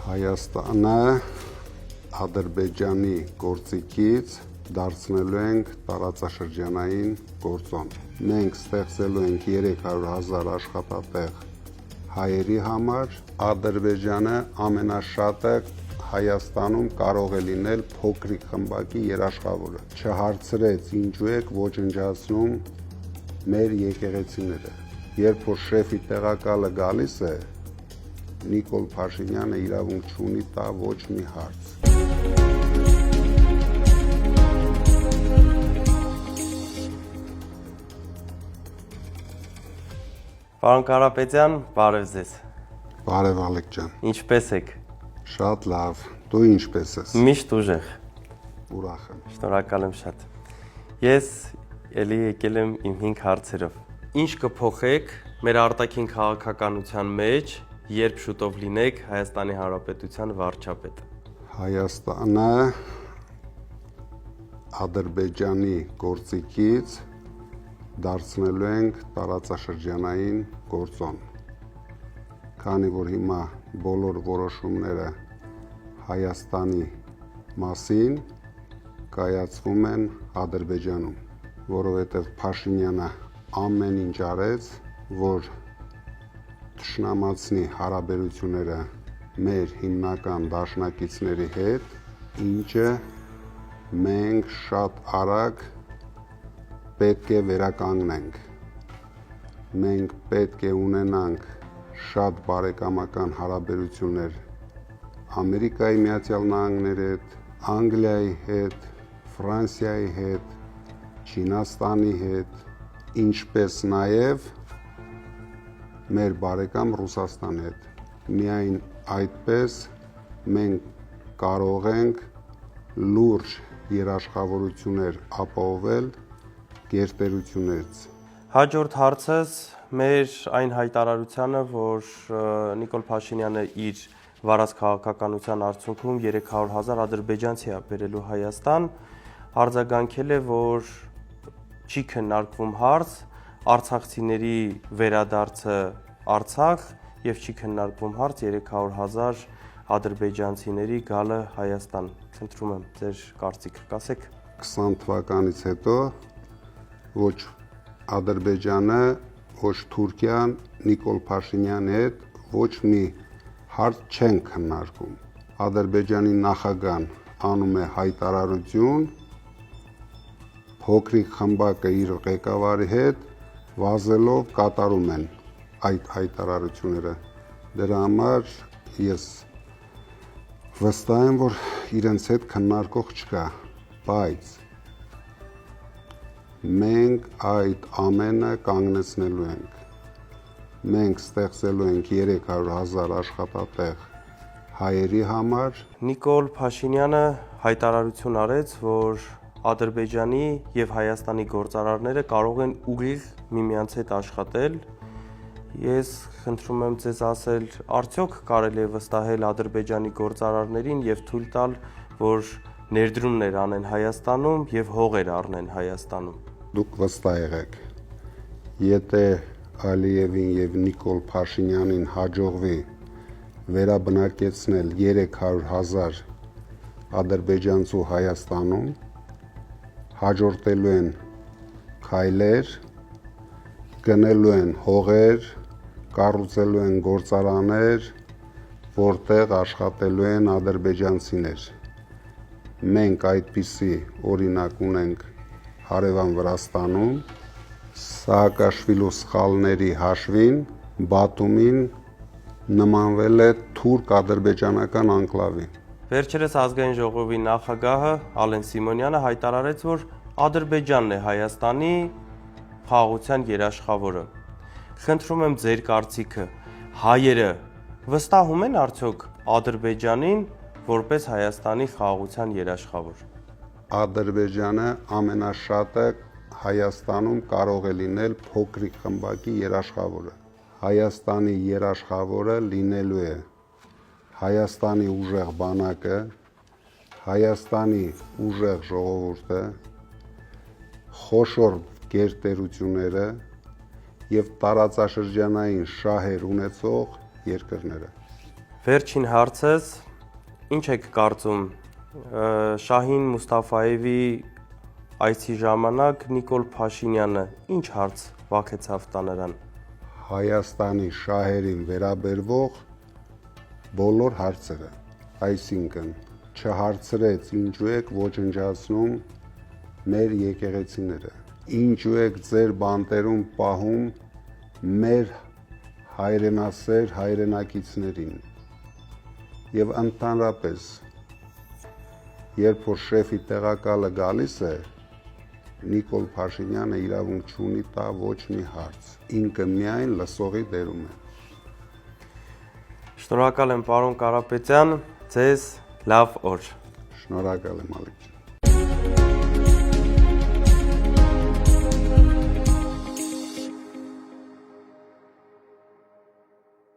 Հայաստանը Ադրբեջանի գործիքից դարձնելու ենք տարածաշրջանային գործոն։ Մենք ստեղծելու ենք 300,000 աշխատատեղ հայերի համար։ Ադրբեջանը ամենաշատը Հայաստանում կարող է լինել փոքրիկ խմբակի երաշխավորը։ Չհարցրեց ինչու եք ոչնչացնում մեր եկեղեցիները։ Երբ որ շեֆի տեղակալը գալիս է, Նիկոլ Փաշինյանը իրավունք չունի տա ոչ մի հարց։ Պարոն Կարապետյան, բարև ձեզ։ Բարև Ալեք ջան։ Ինչպե՞ս եք։ Շատ լավ։ Դու ինչպե՞ս ես։ Միշտ ուժեղ։ Ուրախ եմ։ Շնորհակալ եմ շատ։ Ես ելի եկել եմ իմ 5 հարցերով։ Ինչ կփոխեք մեր արտաքին քաղաքականության մեջ, երբ շուտով լինեք Հայաստանի Հանրապետության վարչապետ։ Հայաստանը Ադրբեջանի գործիքից դարձնելու ենք տարածաշրջանային գործոն։ Քանի որ հիմա բոլոր որոշումները Հայաստանի մասին կայացվում են Ադրբեջանում, որովհետև Փաշինյանը ամեն ինչ արեց, որ թշնամացնի հարաբերությունները մեր հիմնական դաշնակիցների հետ, ինչը մենք շատ արագ պետք է վերականգնենք։ Մենք պետք է ունենանք շատ բարեկամական հարաբերություններ Ամերիկայի Միացյալ Նահանգների հետ, Անգլիայի հետ, Ֆրանսիայի հետ, Չինաստանի հետ, ինչպես նաև մեր բարեկամ Ռուսաստանի հետ։ Միայն այդպես մենք կարող ենք լուրջ երաշխավորություններ ապահովել գերտերություններից։ Հաջորդ հարցս մեր այն հայտարարությանը, որ Նիկոլ Փաշինյանը իր վարած քաղաքականության արդյունքում 300,000 ադրբեջանցի է բերելու Հայաստան, արձագանքել է, որ չի քննարկվում հարց արցախցիների վերադարձը Արցախ եւ չի քննարկվում հարց 300,000 ադրբեջանցիների գալը Հայաստան։ Խնդրում եմ ձեր կարծիքը կասեք։ 20 թվականից հետո ոչ Ադրբեջանը, ոչ Թուրքիան Նիկոլ Փաշինյանի հետ ոչ մի հարց չեն քննարկում։ Ադրբեջանի նախագահան անում է հայտարարություն, փոքրիկ խմբակը իր ղեկավարի հետ վազելով կատարում են այդ հայտարարությունները։ Դրա համար ես վստահ եմ, որ իրենց հետ քննարկող չկա, բայց մենք այդ ամենը կանգնեցնելու ենք։ Մենք ստեղծելու ենք 300,000 աշխատատեղ հայերի համար։ Նիկոլ Փաշինյանը հայտարարություն արեց, որ Ադրբեջանի եւ Հայաստանի գործարարները կարող են ուղիղ միմյանց հետ աշխատել։ Ես խնդրում եմ ձեզ ասել, արդյոք կարելի է վստահել Ադրբեջանի գործարարներին եւ թույլ տալ, որ ներդրումներ անեն Հայաստանում եւ հողեր առնեն Հայաստանում։ Դուք վստահ եղեք, եթե Ալիևին եւ Նիկոլ Փաշինյանին հաջողվի վերաբնակեցնել 300,000 ադրբեջանցու Հայաստանում, հաջորդելու են քայլեր, գնելու են հողեր, կառուցելու են գործարաններ, որտեղ աշխատելու են ադրբեջանցիներ։ Մենք այդպիսի օրինակ ունենք հարևան Վրաստանում, Սաակաշվիլու սխալների հաշվին Բաթումին նմանվել է թուրք-ադրբեջանական անկլավի։ Վերջերս ազգային ժողովի նախագահը Ալեն Սիմոնյանը հայտարարեց, որ Ադրբեջանն է Հայաստանի խաղաղության երաշխավորը։ Խնդրում եմ ձեր կարծիքը, հայերը վստահում են արդյոք Ադրբեջանին որպես Հայաստանի խաղաղության երաշխավոր։ Ադրբեջանը ամենաշատը Հայաստանում կարող է լինել փոքրիկ խմբակի երաշխավորը։ Հայաստանի երաշխավորը լինելու է Հայաստանի ուժեղ բանակը, Հայաստանի ուժեղ ժողովուրդը, խոշոր գերտերությունները եւ տարածաշրջանային շահեր ունեցող երկրները։ Վերջին հարցս, ինչ եք կարծում Շահին Մուստաֆայևի այցի ժամանակ Նիկոլ Փաշինյանը ինչ հարց վաքեցավ տա նրան։ Հայաստանի շահերին վերաբերվող բոլոր հարցերը, այսինքն չհարցրեց ինչու եք ոչնչացնում մեր եկեղեցիները, ինչու եք ձեր բանտերում պահում մեր հայրենասեր հայրենակիցներին եւ ընդհանրապես երբ որ շեֆի տեղակալը գալիս է Նիկոլ Փաշինյանը իրավունք չունի տա ոչ մի հարց, ինքը միայն լսողի դերում է։ Շնորհակալ եմ պարոն Կարապետյան, ձեզ լավ օր։ Շնորհակալ եմ Ալիք։